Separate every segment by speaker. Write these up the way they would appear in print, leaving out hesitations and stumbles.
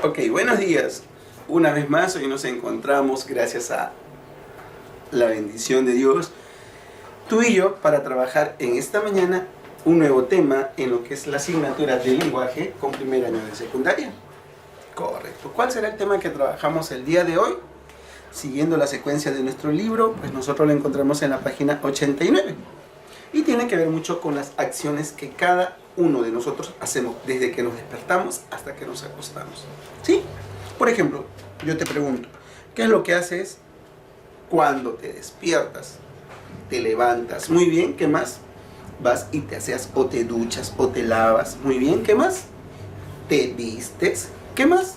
Speaker 1: Ok, buenos días. Una vez más, hoy nos encontramos gracias a la bendición de Dios, tú y yo, para trabajar en esta mañana un nuevo tema en lo que es la asignatura de lenguaje con primer año de secundaria. Correcto. ¿Cuál será el tema que trabajamos el día de hoy? Siguiendo la secuencia de nuestro libro, pues nosotros lo encontramos en la página 89. Y tiene que ver mucho con las acciones que cada uno de nosotros hacemos desde que nos despertamos hasta que nos acostamos. ¿Sí? Por ejemplo, yo te pregunto, ¿qué es lo que haces cuando te despiertas? Te levantas. Muy bien, ¿qué más? Vas y te aseas o te duchas o te lavas. Muy bien, ¿qué más? Te vistes. ¿Qué más?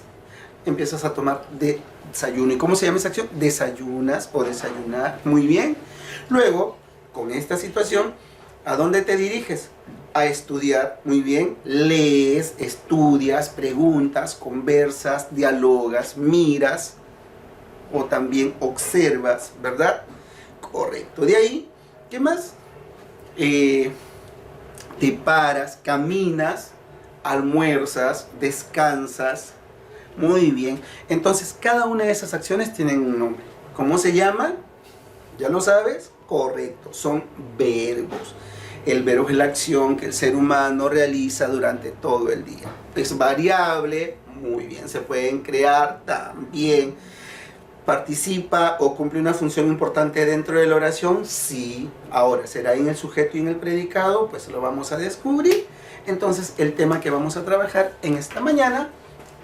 Speaker 1: Empiezas a tomar desayuno. ¿Y cómo se llama esa acción? Desayunas o desayunar. Muy bien. Luego, con esta situación, ¿a dónde te diriges? A estudiar. Muy bien. Lees, estudias, preguntas, conversas, dialogas, miras o también observas, ¿verdad? Correcto. De ahí, ¿qué más? Te paras, caminas, almuerzas, descansas. Muy bien. Entonces, cada una de esas acciones tienen un nombre. ¿Cómo se llaman? ¿Ya lo sabes? Correcto. Son verbos. El verbo es la acción que el ser humano realiza durante todo el día. Es variable. Muy bien. Se pueden crear también. ¿Participa o cumple una función importante dentro de la oración? Sí. Ahora, ¿será en el sujeto y en el predicado? Pues lo vamos a descubrir. Entonces, el tema que vamos a trabajar en esta mañana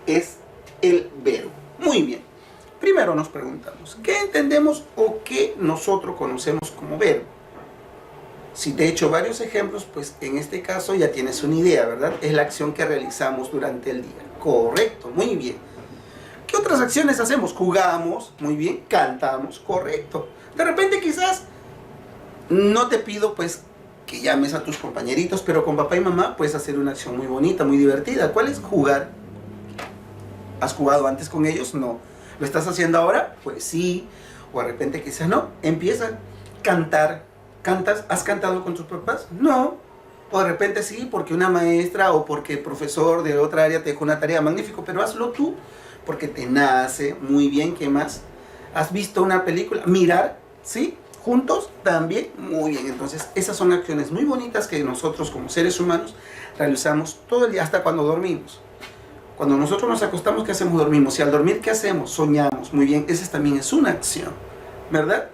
Speaker 1: es el verbo. Muy bien. Primero nos preguntamos, ¿qué entendemos o qué nosotros conocemos como verbo? Si te he hecho varios ejemplos, pues en este caso ya tienes una idea, ¿verdad? Es la acción que realizamos durante el día. Correcto, muy bien. ¿Qué otras acciones hacemos? Jugamos, muy bien, cantamos, correcto. De repente quizás no te pido pues que llames a tus compañeritos, pero con papá y mamá puedes hacer una acción muy bonita, muy divertida. ¿Cuál es? Jugar. ¿Has jugado antes con ellos? No. ¿Lo estás haciendo ahora? Pues sí. O de repente quizás no. Empieza a cantar. ¿Cantas? ¿Has cantado con tus papás? No. O de repente sí, porque una maestra o porque el profesor de otra área te dejó una tarea. Magnífico, pero hazlo tú. Porque te nace. Muy bien, ¿qué más? ¿Has visto una película? Mirar, ¿sí? Juntos también. Muy bien, entonces esas son acciones muy bonitas que nosotros como seres humanos realizamos todo el día, hasta cuando dormimos. Cuando nosotros nos acostamos, ¿qué hacemos? Dormimos. Y al dormir, ¿qué hacemos? Soñamos. Muy bien, esa también es una acción, ¿verdad?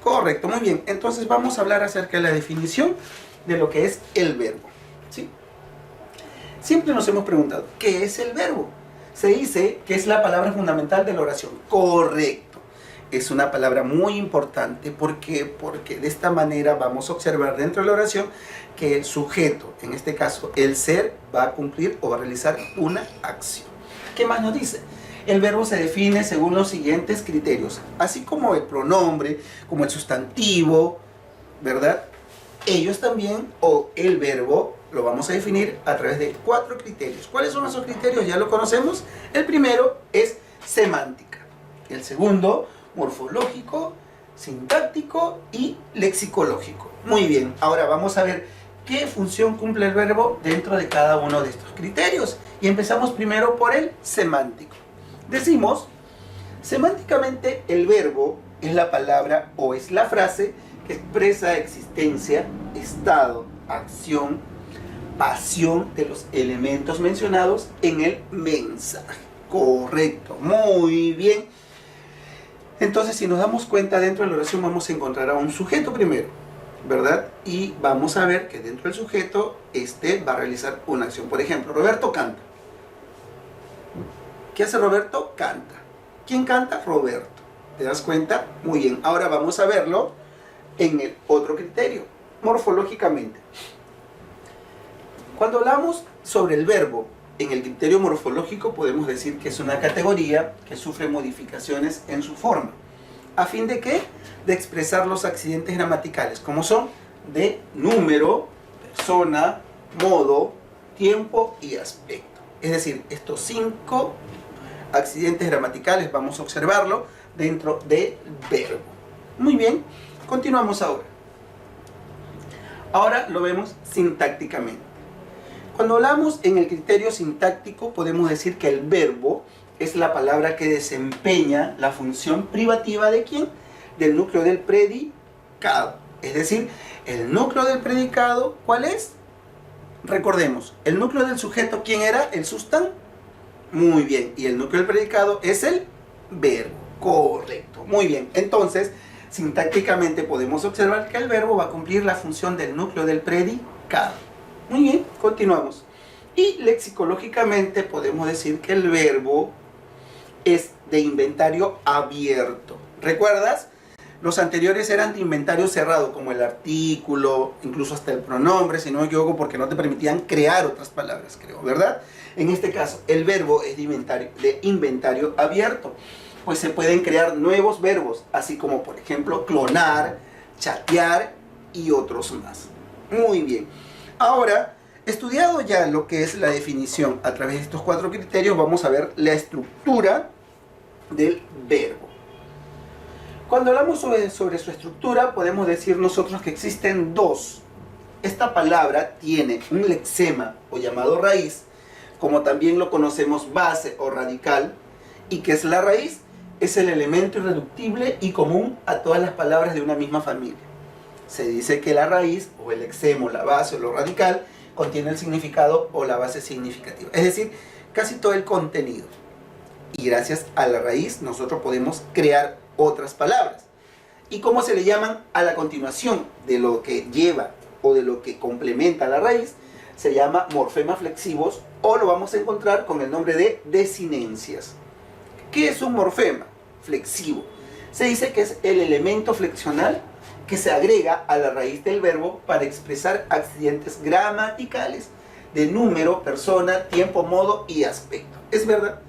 Speaker 1: Correcto, muy bien. Entonces vamos a hablar acerca de la definición de lo que es el verbo, ¿sí? Siempre nos hemos preguntado, ¿qué es el verbo? Se dice que es la palabra fundamental de la oración. Correcto. Es una palabra muy importante. ¿Por qué? Porque de esta manera vamos a observar dentro de la oración que el sujeto, en este caso el ser, va a cumplir o va a realizar una acción. ¿Qué más nos dice? El verbo se define según los siguientes criterios, así como el pronombre, como el sustantivo, ¿verdad? Ellos también, o el verbo, lo vamos a definir a través de 4 criterios. ¿Cuáles son esos criterios? Ya lo conocemos. El primero es semántica. El segundo, morfológico, sintáctico y lexicológico. Muy bien, ahora vamos a ver qué función cumple el verbo dentro de cada uno de estos criterios. Y empezamos primero por el semántico. Decimos, semánticamente el verbo es la palabra o es la frase que expresa existencia, estado, acción, pasión de los elementos mencionados en el mensaje. Correcto, muy bien. Entonces, si nos damos cuenta, dentro de la oración vamos a encontrar a un sujeto primero, ¿verdad? Y vamos a ver que dentro del sujeto, este va a realizar una acción. Por ejemplo, Roberto canta. ¿Qué hace Roberto? Canta. ¿Quién canta? Roberto. ¿Te das cuenta? Muy bien. Ahora vamos a verlo en el otro criterio, morfológicamente. Cuando hablamos sobre el verbo en el criterio morfológico, podemos decir que es una categoría que sufre modificaciones en su forma. ¿A fin de qué? De expresar los accidentes gramaticales, como son de número, persona, modo, tiempo y aspecto. Es decir, estos 5 accidentes gramaticales vamos a observarlo dentro del verbo. Muy bien, continuamos ahora. Ahora lo vemos sintácticamente. Cuando hablamos en el criterio sintáctico, podemos decir que el verbo es la palabra que desempeña la función privativa ¿de quién? Del núcleo del predicado. Es decir, el núcleo del predicado, ¿cuál es? Recordemos, el núcleo del sujeto, ¿quién era? El sustantivo. Muy bien, y el núcleo del predicado es el verbo. Correcto, muy bien. Entonces, sintácticamente podemos observar que el verbo va a cumplir la función del núcleo del predicado. Muy bien, continuamos. Y lexicológicamente podemos decir que el verbo es de inventario abierto. ¿Recuerdas? Los anteriores eran de inventario cerrado, como el artículo, incluso hasta el pronombre, si no me equivoco, porque no te permitían crear otras palabras, creo, ¿verdad? En este caso, el verbo es de inventario abierto, pues se pueden crear nuevos verbos, así como, por ejemplo, clonar, chatear y otros más. Muy bien. Ahora, estudiado ya lo que es la definición a través de estos 4 criterios, vamos a ver la estructura del verbo. Cuando hablamos sobre su estructura, podemos decir nosotros que existen dos. Esta palabra tiene un lexema o llamado raíz, como también lo conocemos base o radical, y que es la raíz, es el elemento irreductible y común a todas las palabras de una misma familia. Se dice que la raíz o el lexemo, la base o lo radical contiene el significado o la base significativa, es decir, casi todo el contenido. Y gracias a la raíz nosotros podemos crear otras palabras. ¿Y cómo se le llaman a la continuación de lo que lleva o de lo que complementa la raíz? Se llama morfemas flexivos, o lo vamos a encontrar con el nombre de desinencias. ¿Qué es un morfema flexivo? Se dice que es el elemento flexional que se agrega a la raíz del verbo para expresar accidentes gramaticales de número, persona, tiempo, modo y aspecto. ¿Es verdad?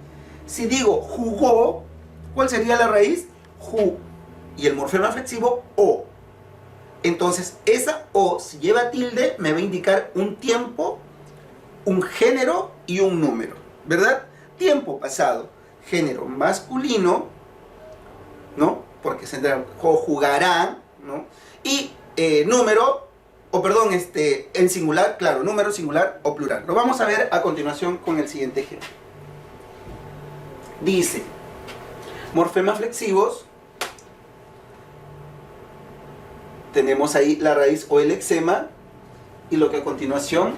Speaker 1: Si digo jugó, ¿cuál sería la raíz? Ju. Y el morfema flexivo, o. Entonces, esa o, si lleva tilde, me va a indicar un tiempo, un género y un número, ¿verdad? Tiempo pasado, género masculino, ¿no? Porque se entra jugarán, ¿no? Y número, o perdón, en singular, claro, número singular o plural. Lo vamos a ver a continuación con el siguiente ejemplo. Dice, morfemas flexivos, tenemos ahí la raíz o el lexema y lo que a continuación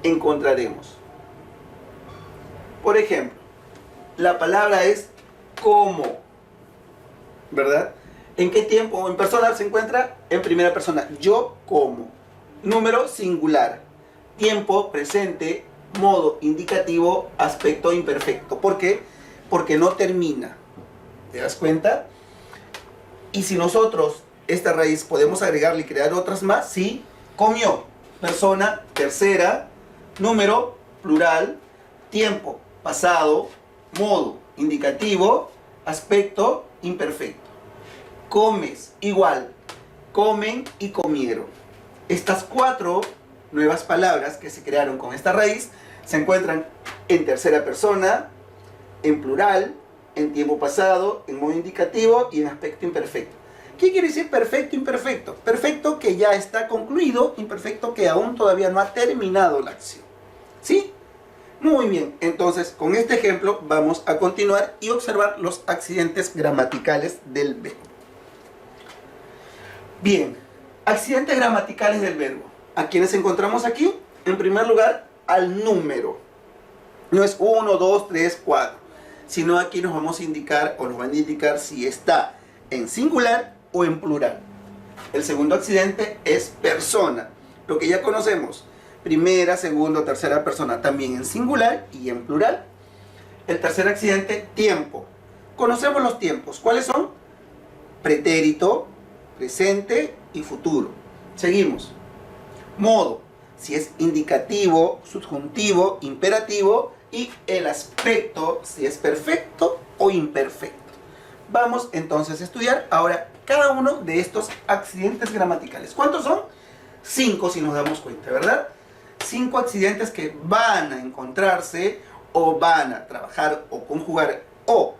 Speaker 1: encontraremos. Por ejemplo, la palabra es como, ¿verdad? ¿En qué tiempo o en persona se encuentra? En primera persona, yo como. Número singular, tiempo presente, modo indicativo, aspecto imperfecto. ¿Por qué? Porque no termina. ¿Te das cuenta? Y si nosotros esta raíz podemos agregarle y crear otras más, sí. Comió, persona, tercera, número, plural, tiempo, pasado, modo, indicativo, aspecto, imperfecto. Comes, igual, comen y comieron. Estas 4 nuevas palabras que se crearon con esta raíz se encuentran en tercera persona, en plural, en tiempo pasado, en modo indicativo y en aspecto imperfecto. ¿Qué quiere decir perfecto e imperfecto? Perfecto que ya está concluido, imperfecto que aún todavía no ha terminado la acción. ¿Sí? Muy bien, entonces con este ejemplo vamos a continuar y observar los accidentes gramaticales del verbo. Bien, accidentes gramaticales del verbo. ¿A quiénes encontramos aquí? En primer lugar, al número. No es 1, 2, 3, 4, sino aquí nos vamos a indicar o nos van a indicar si está en singular o en plural. El segundo accidente es persona, lo que ya conocemos, primera, segunda, tercera persona, también en singular y en plural. El tercer accidente, tiempo. Conocemos los tiempos, ¿cuáles son? Pretérito, presente y futuro. Seguimos. Modo, si es indicativo, subjuntivo, imperativo, y el aspecto, si es perfecto o imperfecto. Vamos entonces a estudiar ahora cada uno de estos accidentes gramaticales. ¿Cuántos son? 5 si nos damos cuenta, ¿verdad? 5 accidentes que van a encontrarse o van a trabajar o conjugar o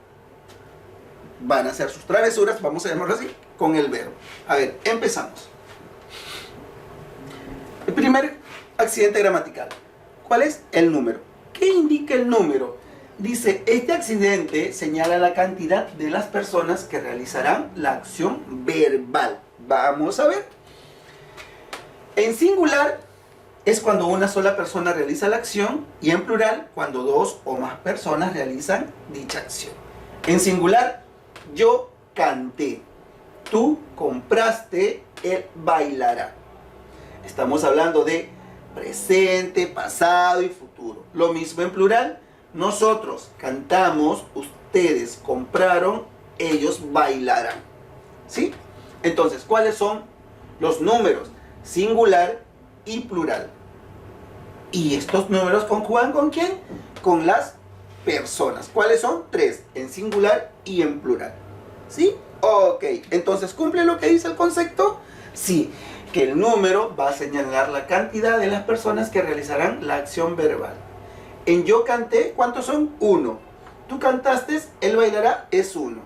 Speaker 1: van a hacer sus travesuras, vamos a llamarlo así, con el verbo. A ver, empezamos. El primer accidente gramatical. ¿Cuál es? El número. ¿Qué indica el número? Dice, este accidente señala la cantidad de las personas que realizarán la acción verbal. Vamos a ver. En singular es cuando una sola persona realiza la acción y en plural cuando dos o más personas realizan dicha acción. En singular, yo canté, tú compraste, él bailará. Estamos hablando de presente, pasado y futuro. Lo mismo en plural. Nosotros cantamos, ustedes compraron, ellos bailarán. ¿Sí? Entonces, ¿cuáles son los números singular y plural? Y estos números conjugan ¿con quién? Con las personas. ¿Cuáles son? 3, en singular y en plural. ¿Sí? Ok. Entonces, ¿cumple lo que dice el concepto? Sí. Que el número va a señalar la cantidad de las personas que realizarán la acción verbal. En yo canté, ¿cuántos son? 1. Tú cantaste, él bailará, es 1.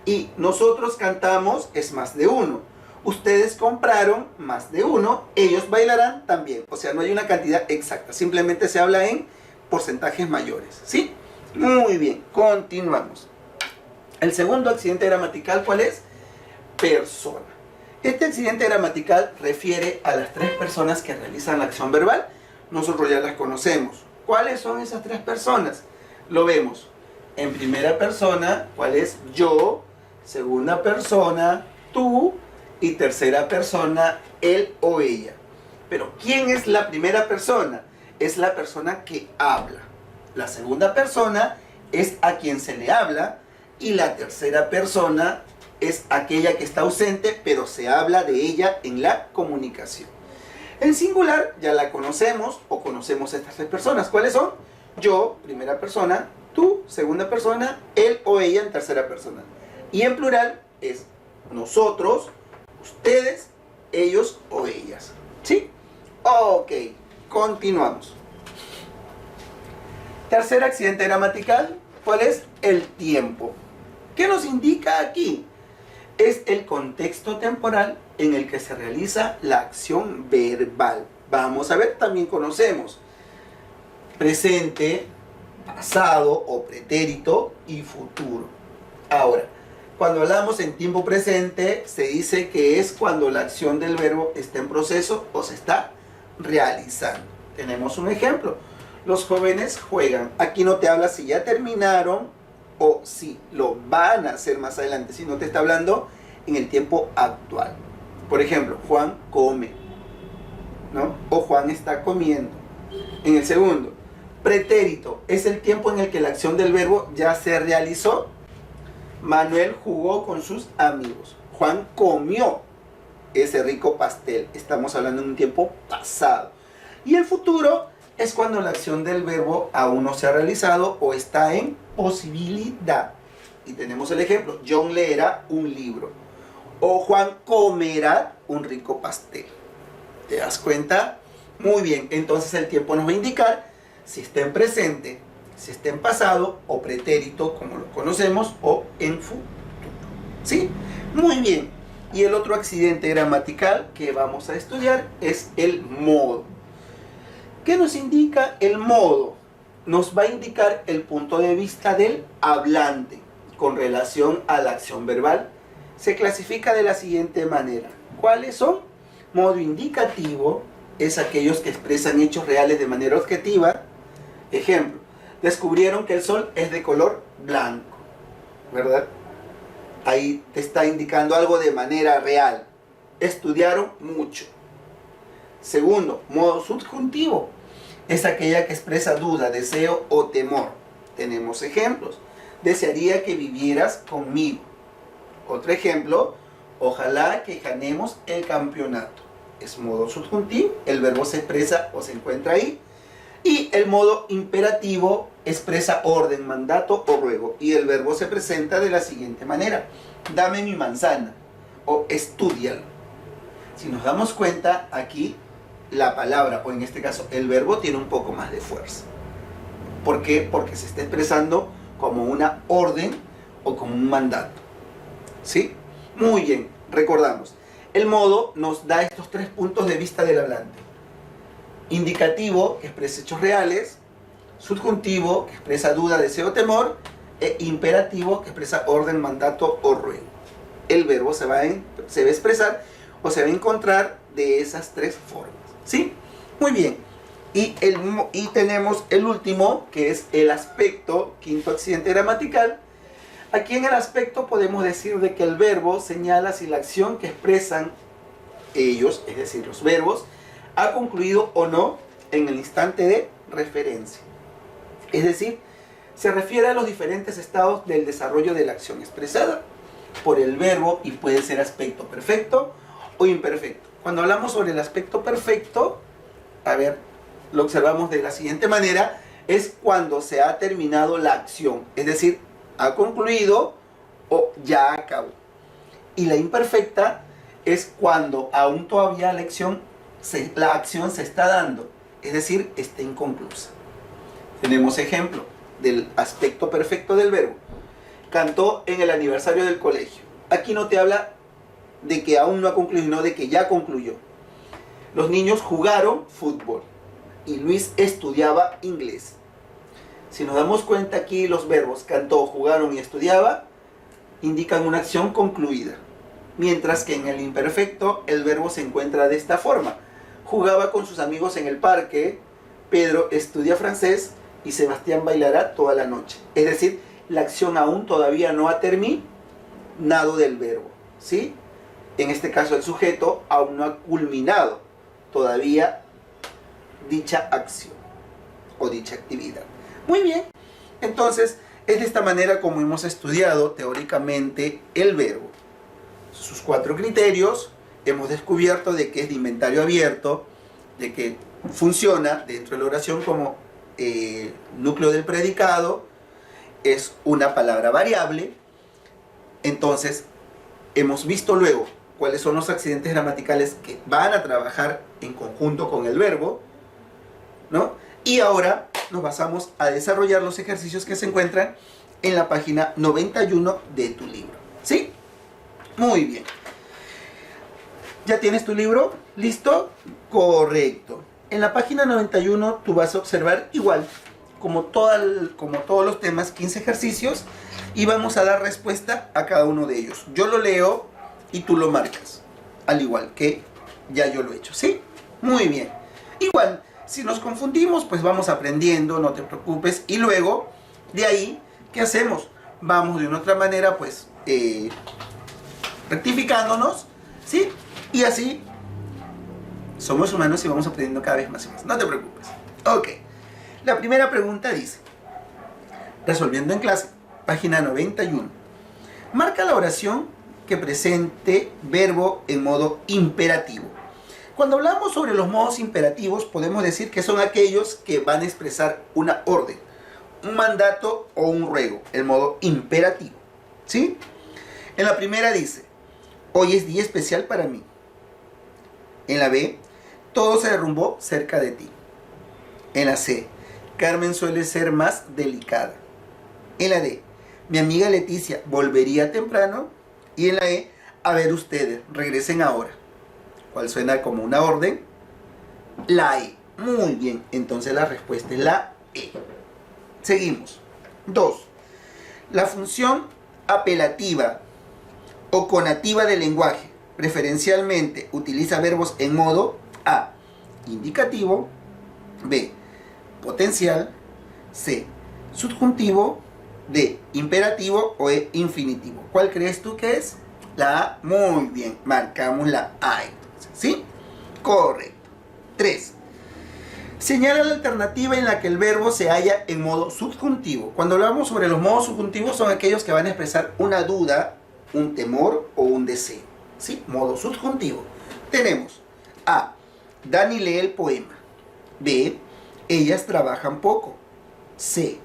Speaker 1: Y nosotros cantamos, es más de 1. Ustedes compraron, más de 1. Ellos bailarán también. O sea, no hay una cantidad exacta. Simplemente se habla en porcentajes mayores. ¿Sí? Muy bien, continuamos. El segundo accidente gramatical, ¿cuál es? Persona. Este accidente gramatical refiere a las 3 personas que realizan la acción verbal. Nosotros ya las conocemos. ¿Cuáles son esas 3 personas? Lo vemos en primera persona, ¿cuál es? Yo, segunda persona, tú, y tercera persona, él o ella. Pero ¿quién es la primera persona? Es la persona que habla. La segunda persona es a quien se le habla, y la tercera persona es aquella que está ausente, pero se habla de ella en la comunicación. En singular ya la conocemos o conocemos estas 3 personas. ¿Cuáles son? Yo, primera persona, tú, segunda persona, él o ella en tercera persona. Y en plural es nosotros, ustedes, ellos o ellas. ¿Sí? Ok, continuamos. Tercer accidente gramatical, ¿cuál es? El tiempo. ¿Qué nos indica aquí? Es el contexto temporal en el que se realiza la acción verbal. Vamos a ver, también conocemos presente, pasado o pretérito y futuro. Ahora, cuando hablamos en tiempo presente, se dice que es cuando la acción del verbo está en proceso o se está realizando. Tenemos un ejemplo. Los jóvenes juegan. Aquí no te habla si ya terminaron o si lo van a hacer más adelante, sino te está hablando en el tiempo actual. Por ejemplo, Juan come, ¿no? O Juan está comiendo. En el segundo, pretérito es el tiempo en el que la acción del verbo ya se realizó. Manuel jugó con sus amigos. Juan comió ese rico pastel. Estamos hablando en un tiempo pasado. Y el futuro es cuando la acción del verbo aún no se ha realizado o está en posibilidad. Y tenemos el ejemplo. John leerá un libro. O Juan comerá un rico pastel. ¿Te das cuenta? Muy bien. Entonces el tiempo nos va a indicar si está en presente, si está en pasado o pretérito, como lo conocemos, o en futuro. ¿Sí? Muy bien. Y el otro accidente gramatical que vamos a estudiar es el modo. ¿Qué nos indica el modo? Nos va a indicar el punto de vista del hablante con relación a la acción verbal. Se clasifica de la siguiente manera. ¿Cuáles son? Modo indicativo es aquellos que expresan hechos reales de manera objetiva. Ejemplo, descubrieron que el sol es de color blanco, ¿verdad? Ahí te está indicando algo de manera real. Estudiaron mucho. Segundo, modo subjuntivo. Es aquella que expresa duda, deseo o temor. Tenemos ejemplos. Desearía que vivieras conmigo. Otro ejemplo, ojalá que ganemos el campeonato. Es modo subjuntivo, el verbo se expresa o se encuentra ahí. Y el modo imperativo expresa orden, mandato o ruego. Y el verbo se presenta de la siguiente manera. Dame mi manzana o estúdialo. Si nos damos cuenta, aquí la palabra, o en este caso el verbo, tiene un poco más de fuerza. ¿Por qué? Porque se está expresando como una orden o como un mandato. ¿Sí? Muy bien, recordamos. El modo nos da estos 3 puntos de vista del hablante. Indicativo, que expresa hechos reales. subjuntivo, que expresa duda, deseo, temor, e imperativo, que expresa orden, mandato o ruego. El verbo se va a expresar o se va a encontrar de esas tres formas, ¿sí? Muy bien. Y tenemos el último, que es el aspecto, quinto accidente gramatical. Aquí en el aspecto podemos decir de que el verbo señala si la acción que expresan ellos, es decir, los verbos, ha concluido o no en el instante de referencia. Es decir, se refiere a los diferentes estados del desarrollo de la acción expresada por el verbo y puede ser aspecto perfecto o imperfecto. Cuando hablamos sobre el aspecto perfecto, a ver, lo observamos de la siguiente manera, es cuando se ha terminado la acción, es decir, ha concluido o ya acabó. Y la imperfecta es cuando aún todavía la acción se está dando, es decir, está inconclusa. Tenemos ejemplo del aspecto perfecto del verbo. Cantó en el aniversario del colegio. Aquí no te habla de que aún no ha concluido, sino de que ya concluyó. Los niños jugaron fútbol y Luis estudiaba inglés. Si nos damos cuenta aquí, los verbos cantó, jugaron y estudiaba indican una acción concluida. Mientras que en el imperfecto el verbo se encuentra de esta forma. Jugaba con sus amigos en el parque, Pedro estudia francés y Sebastián bailará toda la noche. Es decir, la acción aún todavía no ha terminado del verbo, ¿sí? En este caso el sujeto aún no ha culminado todavía dicha acción o dicha actividad. Muy bien, entonces es de esta manera como hemos estudiado teóricamente el verbo. Sus 4 criterios, hemos descubierto de que es de inventario abierto, de que funciona dentro de la oración como núcleo del predicado, es una palabra variable. Entonces hemos visto luego cuáles son los accidentes gramaticales que van a trabajar en conjunto con el verbo, ¿no? Y ahora nos basamos a desarrollar los ejercicios que se encuentran en la página 91 de tu libro, ¿sí? Muy bien. ¿Ya tienes tu libro? ¿Listo? Correcto. En la página 91 tú vas a observar igual, como todos los temas, 15 ejercicios, y vamos a dar respuesta a cada uno de ellos. Yo lo leo y tú lo marcas, al igual que ya yo lo he hecho, ¿sí? Muy bien. Igual, si nos confundimos, pues vamos aprendiendo, no te preocupes, y luego, de ahí, ¿qué hacemos? Vamos de una otra manera, pues, rectificándonos, ¿sí? Y así somos humanos y vamos aprendiendo cada vez más y más. No te preocupes. Ok. La primera pregunta dice, resolviendo en clase, página 91. Marca la oración que presente verbo en modo imperativo. Cuando hablamos sobre los modos imperativos, podemos decir que son aquellos que van a expresar una orden, un mandato o un ruego, el modo imperativo, ¿sí? En la primera dice, hoy es día especial para mí. En la B, todo se derrumbó cerca de ti. En la C, Carmen suele ser más delicada. En la D, mi amiga Leticia volvería temprano. Y en la E, a ver ustedes, regresen ahora. ¿Cuál suena como una orden? La E. Muy bien, entonces la respuesta es la E. Seguimos. 2. La función apelativa o conativa del lenguaje preferencialmente utiliza verbos en modo A, indicativo, B, potencial, C, subjuntivo, D, imperativo o E, infinitivo. ¿Cuál crees tú que es? La A. Muy bien, marcamos la A entonces, ¿sí? Correcto. 3. Señala la alternativa en la que el verbo se halla en modo subjuntivo. Cuando hablamos sobre los modos subjuntivos son aquellos que van a expresar una duda, un temor o un deseo, ¿sí? Modo subjuntivo. Tenemos A, Dani lee el poema. B, ellas trabajan poco. C,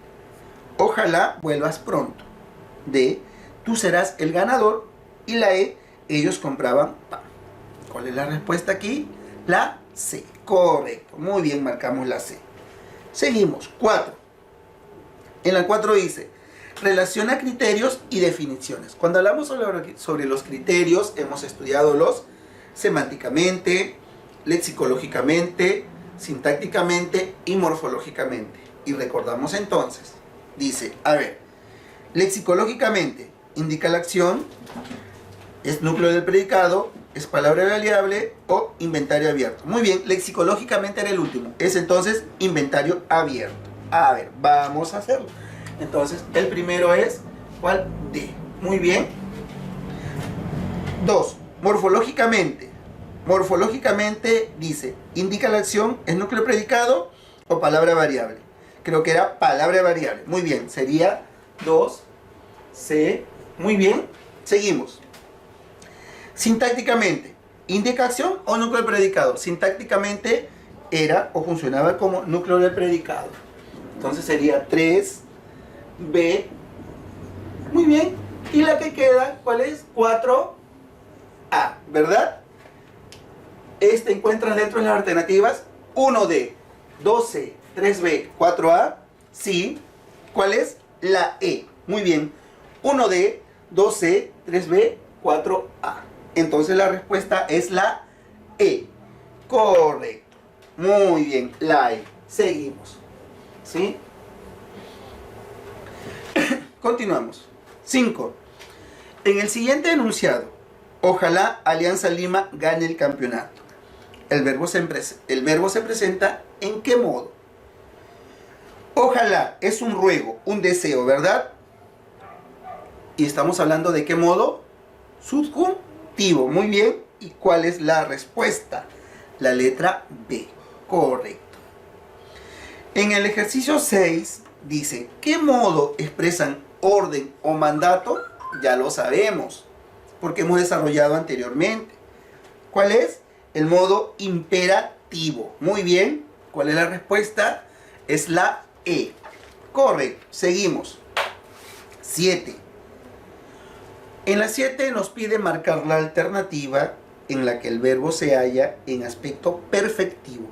Speaker 1: ojalá vuelvas pronto. D, tú serás el ganador. Y la E, ellos compraban pan. ¿Cuál es la respuesta aquí? La C. Correcto. Muy bien, marcamos la C. Seguimos. 4. En la 4 dice, relaciona criterios y definiciones. Cuando hablamos sobre los criterios, hemos estudiado los semánticamente, lexicológicamente, sintácticamente y morfológicamente. Y recordamos entonces, dice, a ver, lexicológicamente indica la acción, es núcleo del predicado, es palabra variable o inventario abierto. Muy bien, lexicológicamente era el último, es entonces inventario abierto. A ver, vamos a hacerlo. Entonces, el primero es, ¿cuál? D. Muy bien. 2. Morfológicamente. Morfológicamente dice, indica la acción, es núcleo predicado o palabra variable. Creo que era palabra variable. Muy bien, sería 2C. Muy bien, seguimos. Sintácticamente, indica acción o núcleo del predicado. Sintácticamente era o funcionaba como núcleo del predicado. Entonces sería 3B. Muy bien. Y la que queda, ¿cuál es? 4A, ¿verdad? Encuentras dentro de las alternativas 1D, 2C, 3B, 4A. Sí. ¿Cuál es? La E. Muy bien. 1D, 2C, 3B, 4A. Entonces la respuesta es la E. Correcto. Muy bien, la E. Seguimos. ¿Sí? Continuamos. 5. En el siguiente enunciado, ojalá Alianza Lima gane el campeonato. El verbo se presenta ¿en qué modo? Ojalá es un ruego, un deseo, ¿verdad? Y estamos hablando de qué modo? Subjuntivo. Muy bien. ¿Y cuál es la respuesta? La letra B. Correcto. En el ejercicio 6 dice, ¿qué modo expresan orden o mandato? Ya lo sabemos, porque hemos desarrollado anteriormente. ¿Cuál es? El modo imperativo. Muy bien. ¿Cuál es la respuesta? Es la E. Correcto. Seguimos. 7. En la 7 nos pide marcar la alternativa en la que el verbo se halla en aspecto perfectivo.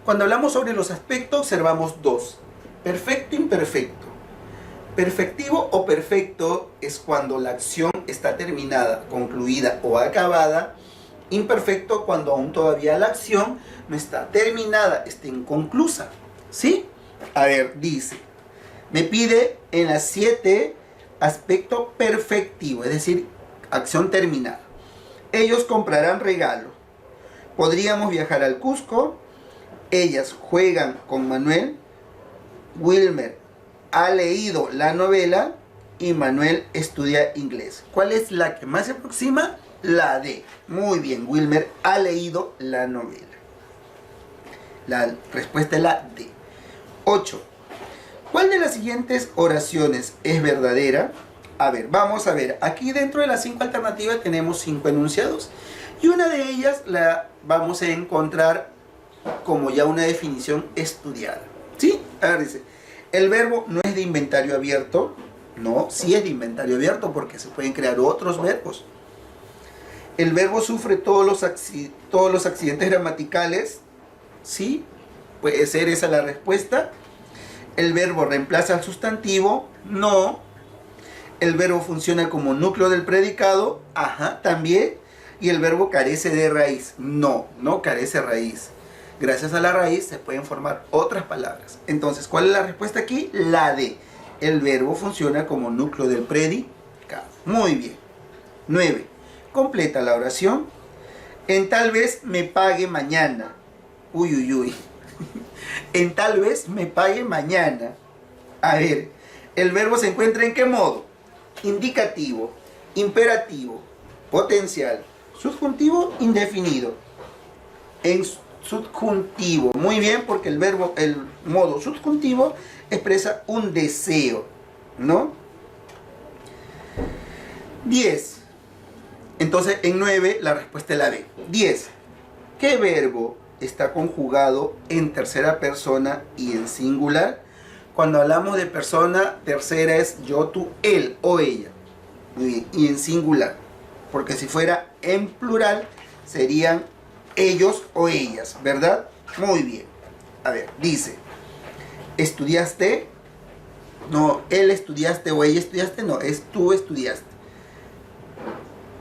Speaker 1: Cuando hablamos sobre los aspectos observamos dos: perfecto e imperfecto. Perfectivo o perfecto es cuando la acción está terminada, concluida o acabada. Imperfecto cuando aún todavía la acción no está terminada, está inconclusa. ¿Sí? A ver, dice, me pide en la 7 aspecto perfectivo, es decir, acción terminada. Ellos comprarán regalo. Podríamos viajar al Cusco. Ellas juegan con Manuel. Wilmer ha leído la novela y Manuel estudia inglés. ¿Cuál es la que más se aproxima? La D. Muy bien, Wilmer ha leído la novela. La respuesta es la D. 8. ¿Cuál de las siguientes oraciones es verdadera? A ver, vamos a ver. Aquí dentro de las 5 alternativas tenemos 5 enunciados. Y una de ellas la vamos a encontrar como ya una definición estudiada. ¿Sí? A ver, dice, el verbo no es de inventario abierto. No, sí es de inventario abierto porque se pueden crear otros verbos. El verbo sufre todos los accidentes gramaticales. ¿Sí? Puede ser esa la respuesta. El verbo reemplaza al sustantivo. No. El verbo funciona como núcleo del predicado. Ajá, también. Y el verbo carece de raíz. No, no carece de raíz. Gracias a la raíz se pueden formar otras palabras. Entonces, ¿cuál es la respuesta aquí? La D. El verbo funciona como núcleo del predicado. Muy bien. 9. Completa la oración. En tal vez me pague mañana. Uy, uy, uy. En tal vez me pague mañana. A ver, el verbo se encuentra ¿en qué modo? Indicativo, imperativo, potencial, subjuntivo, indefinido. En subjuntivo. Muy bien, porque el modo subjuntivo expresa un deseo, ¿no? 10. Entonces, en 9 la respuesta es la B. 10. ¿Qué verbo está conjugado en tercera persona y en singular? Cuando hablamos de persona tercera es yo, tú, él o ella. Muy bien. Y en singular, porque si fuera en plural serían ellos o ellas, ¿verdad? Muy bien. A ver, dice, ¿estudiaste? No, él estudiaste o ella estudiaste. No, es tú estudiaste.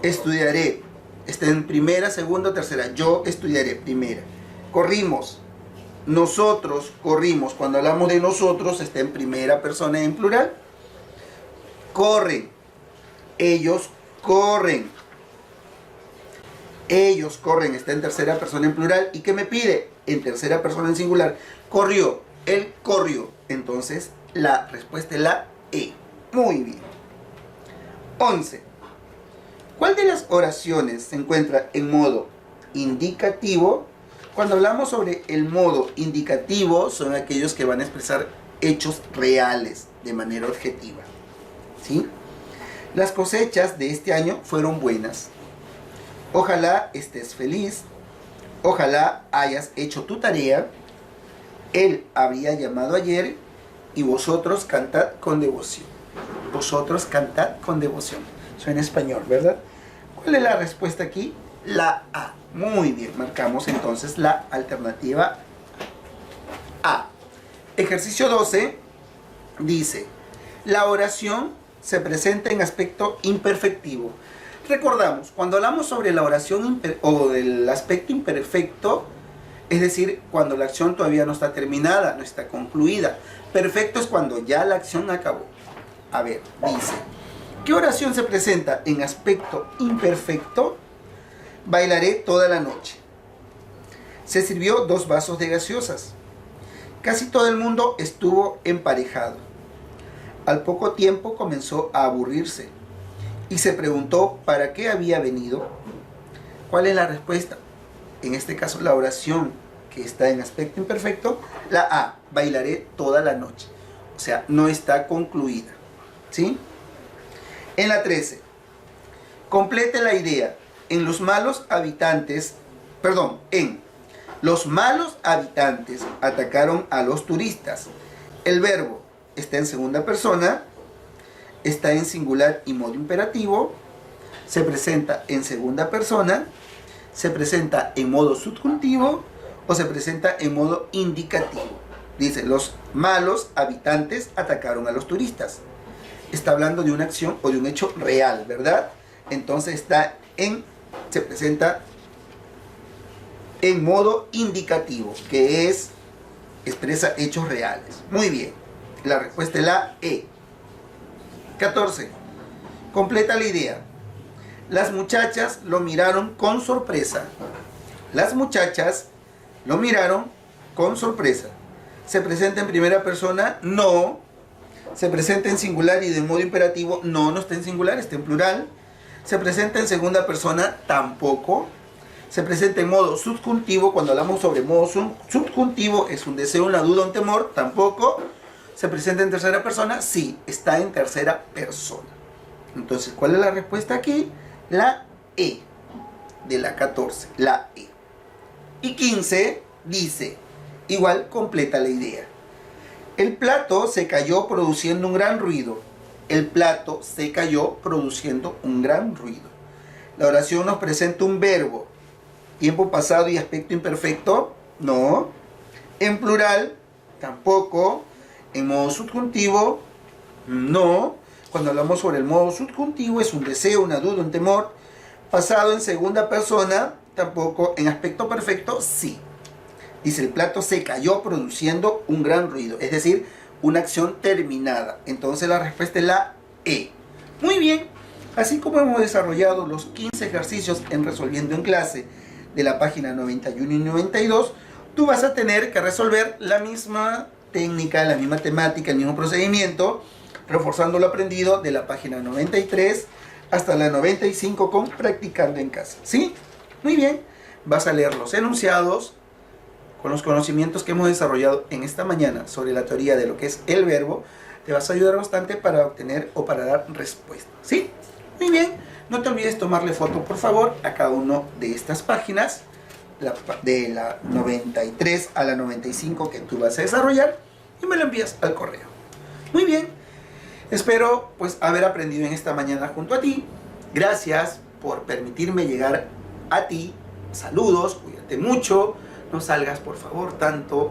Speaker 1: Estudiaré. Está en primera, segunda, tercera. Yo estudiaré primera. Corrimos. nosotros corrimos. Cuando hablamos de nosotros, está en primera persona en plural. Corren. Ellos corren. Ellos corren, está en tercera persona en plural. ¿Y qué me pide? En tercera persona en singular. Corrió. Él corrió. Entonces, la respuesta es la E. Muy bien. 11. ¿Cuál de las oraciones se encuentra en modo indicativo? Cuando hablamos sobre el modo indicativo, son aquellos que van a expresar hechos reales de manera objetiva. ¿Sí? Las cosechas de este año fueron buenas. Ojalá estés feliz. Ojalá hayas hecho tu tarea. Él habría llamado ayer y vosotros cantad con devoción. Vosotros cantad con devoción. Suena español, ¿verdad? ¿Cuál es la respuesta aquí? La A. Muy bien, marcamos entonces la alternativa A. Ejercicio 12 dice, la oración se presenta en aspecto imperfectivo. Recordamos, cuando hablamos sobre la oración o del aspecto imperfecto, es decir, cuando la acción todavía no está terminada, no está concluida. Perfecto es cuando ya la acción acabó. A ver, dice, ¿qué oración se presenta en aspecto imperfecto? Bailaré toda la noche. Se sirvió 2 vasos de gaseosas. Casi todo el mundo estuvo emparejado. Al poco tiempo comenzó a aburrirse y se preguntó para qué había venido. ¿Cuál es la respuesta? En este caso, la oración que está en aspecto imperfecto, la A, bailaré toda la noche. O sea, no está concluida. ¿Sí? En la 13, complete la idea. En los malos habitantes atacaron a los turistas. El verbo está en segunda persona, está en singular y modo imperativo, se presenta en segunda persona, se presenta en modo subjuntivo o se presenta en modo indicativo. Dice, los malos habitantes atacaron a los turistas. Está hablando de una acción o de un hecho real, ¿verdad? Entonces se presenta en modo indicativo, que expresa hechos reales. Muy bien, la respuesta es la E. 14. Completa la idea. Las muchachas lo miraron con sorpresa. Las muchachas lo miraron con sorpresa. ¿Se presenta en primera persona? No. ¿Se presenta en singular y de modo imperativo? No, no está en singular, está en plural. ¿Se presenta en segunda persona? Tampoco. ¿Se presenta en modo subjuntivo? Cuando hablamos sobre modo subjuntivo, ¿es un deseo, una duda, un temor? Tampoco. ¿Se presenta en tercera persona? Sí, está en tercera persona. Entonces, ¿cuál es la respuesta aquí? La E, de la 14, la E. Y 15 dice, igual completa la idea. El plato se cayó produciendo un gran ruido. El plato se cayó produciendo un gran ruido. La oración nos presenta un verbo. Tiempo pasado y aspecto imperfecto, no. En plural, tampoco. En modo subjuntivo, no. Cuando hablamos sobre el modo subjuntivo es un deseo, una duda, un temor. Pasado en segunda persona, tampoco. En aspecto perfecto, sí. Dice, el plato se cayó produciendo un gran ruido. Es decir, una acción terminada. Entonces la respuesta es la E. Muy bien. Así como hemos desarrollado los 15 ejercicios en Resolviendo en Clase de la página 91 y 92, tú vas a tener que resolver la misma técnica, la misma temática, el mismo procedimiento, reforzando lo aprendido de la página 93 hasta la 95 con Practicando en Casa. ¿Sí? Muy bien. Vas a leer los enunciados con los conocimientos que hemos desarrollado en esta mañana sobre la teoría de lo que es el verbo. Te vas a ayudar bastante para obtener o para dar respuesta. ¿Sí? Muy bien. No te olvides tomarle foto, por favor, a cada una de estas páginas, de la 93 a la 95 que tú vas a desarrollar, y me lo envías al correo. Muy bien. Espero pues haber aprendido en esta mañana junto a ti. Gracias por permitirme llegar a ti. Saludos, cuídate mucho. No salgas, por favor, tanto